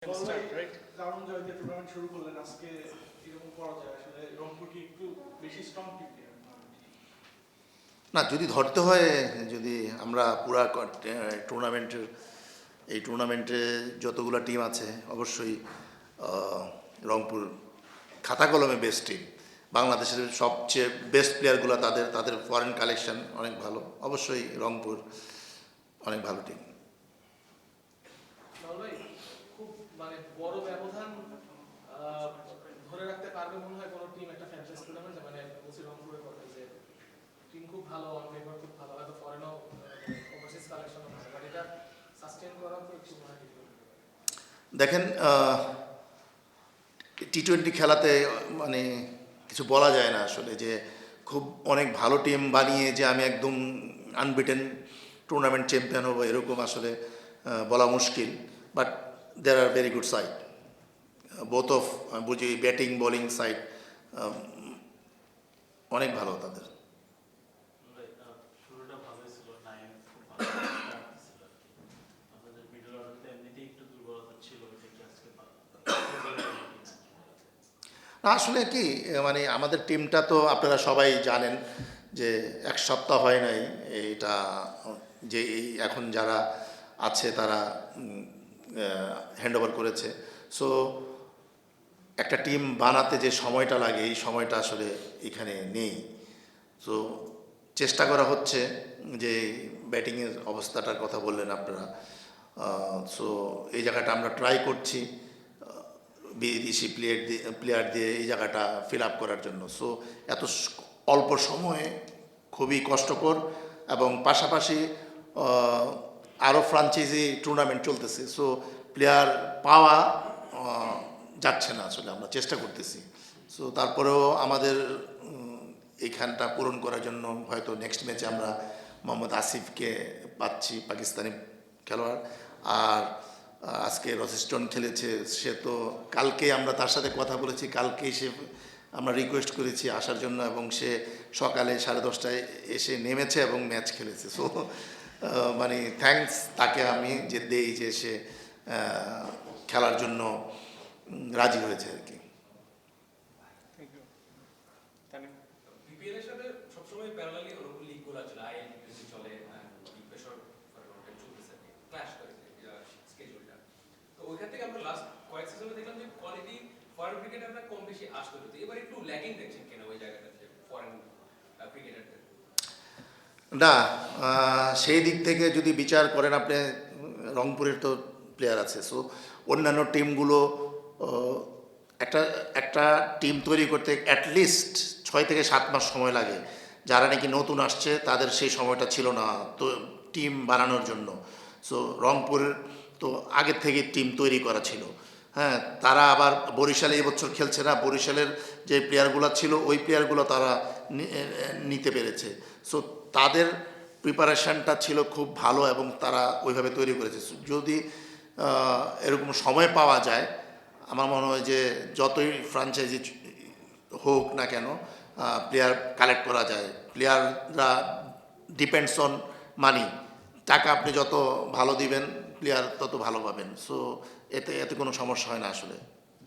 দারুণ জয়তে টুর্নামেন্ট শুরু করলেন আজকে এরকম পরাজয় আসলে রংপুর কি একটু বেশি স্ট্রং টিম না, যদি ধরতে হয়, যদি আমরা পুরা টুর্নামেন্টে যতগুলো টিম আছে অবশ্যই রংপুর খাতা কলমে বেস্ট টিম। বাংলাদেশের সবচেয়ে বেস্ট প্লেয়ারগুলো তাদের ফরেন কালেকশন অনেক ভালো। অবশ্যই রংপুর অনেক ভালো টিম। খুব মানে বড় ব্যবধান ধরে রাখতে পারবে মনে হয় কোন টিম একটা ফ্র্যাঞ্চাইজি টুর্নামেন্টে, মানে বলছি রংপুরের কথা যে টিম খুব ভালো, অন পেপার খুব ভালো, হয়তো ফরেনও ওভারসিজ কালেকশনও ভালো, বাট এটা সাস্টেইন করা তো একটু মনে হয়। দেখেন, টি-20 খেলাতে মানে কিছু বলা যায় না আসলে, যে খুব অনেক ভালো টিম বানিয়ে যে আমি একদম আনবিটেন টুর্নামেন্ট চ্যাম্পিয়ন হবো এরকম আসলে বলা মুশকিল। But there are very good side, both of বুঝি ব্যাটিং বোলিং সাইড অনেক ভালো তাদের। আসলে কি, মানে আমাদের টিমটা তো আপনারা সবাই জানেন যে এক সপ্তাহ হয় নাই এটা, যে এখন যারা আছে তারা হ্যান্ডওভার করেছে। সো একটা টিম বানাতে যে সময়টা লাগে এই সময়টা আসলে এখানে নেই। সো চেষ্টা করা হচ্ছে, যে ব্যাটিংয়ের অবস্থাটার কথা বললেন আপনারা, সো এই জায়গাটা আমরা ট্রাই করছি বিদেশি প্লেয়ার দিয়ে এই জায়গাটা ফিল আপ করার জন্য। সো এত অল্প সময়ে খুবই কষ্টকর, এবং পাশাপাশি আরও ফ্রাঞ্চাইজি টুর্নামেন্ট চলতেছে। সো প্লেয়ার পাওয়া যাচ্ছে না, আসলে আমরা চেষ্টা করতেছি। সো তারপরেও আমাদের এইখানটা পূরণ করার জন্য হয়তো নেক্সট ম্যাচে আমরা মোহাম্মদ আসিফকে পাচ্ছি, পাকিস্তানি খেলোয়াড়। আর আজকে রসিস্টন খেলেছে, সে তো কালকে আমরা তার সাথে কথা বলেছি, কালকেই সে আমরা রিকোয়েস্ট করেছি আসার জন্য, এবং সে সকালে 10:30টায় এসে নেমেছে এবং ম্যাচ খেলেছে। সো মানে থ্যাঙ্কস তাকে আমি যে দেই যে সে খেলার জন্য রাজি হয়েছে আর কি। সবসময় প্যারালালি অনেকগুলো লিগগুলো চলে, আইএলটিসি চলে, বিগ প্রেসার চলতেছে, ক্ল্যাশ করে স্কেজুলটা। তো ওইখান থেকে আমরা লাস্ট কয়েক সিজনে দেখলাম যে কোয়ালিটি ফরেন ক্রিকেট আমরা কম বেশি আসতে হতো, এবার একটু ল্যাকিং দেখছেন কেন ওই জায়গাটাতে ফরেন ক্রিকেটারদের? না, সেই দিক থেকে যদি বিচার করেন আপনি, রংপুরের তো প্লেয়ার আছে। সো অন্যান্য টিমগুলো একটা একটা টিম তৈরি করতে অ্যাটলিস্ট 6 থেকে 7 মাস সময় লাগে। যারা নাকি নতুন আসছে তাদের সেই সময়টা ছিল না তো টিম বানানোর জন্য। সো রংপুরের তো আগের থেকে টিম তৈরি করা ছিল। হ্যাঁ, তারা আবার বরিশালে এবছর খেলছে না, বরিশালের যে প্লেয়ারগুলো ছিল ওই প্লেয়ারগুলো তারা নিতে পেরেছে। সো তাদের প্রিপারেশানটা ছিল খুব ভালো, এবং তারা ওইভাবে তৈরি করেছে। যদি এরকম সময় পাওয়া যায়, আমার মনে হয় যে যতই ফ্র্যাঞ্চাইজি হোক না কেন, প্লেয়ার কালেক্ট করা যায়। প্লেয়াররা ডিপেন্ডস অন মানি, টাকা আপনি যত ভালো দিবেন প্লেয়ার তত ভালো পাবেন। সো এতে কোনো সমস্যা হয় না আসলে।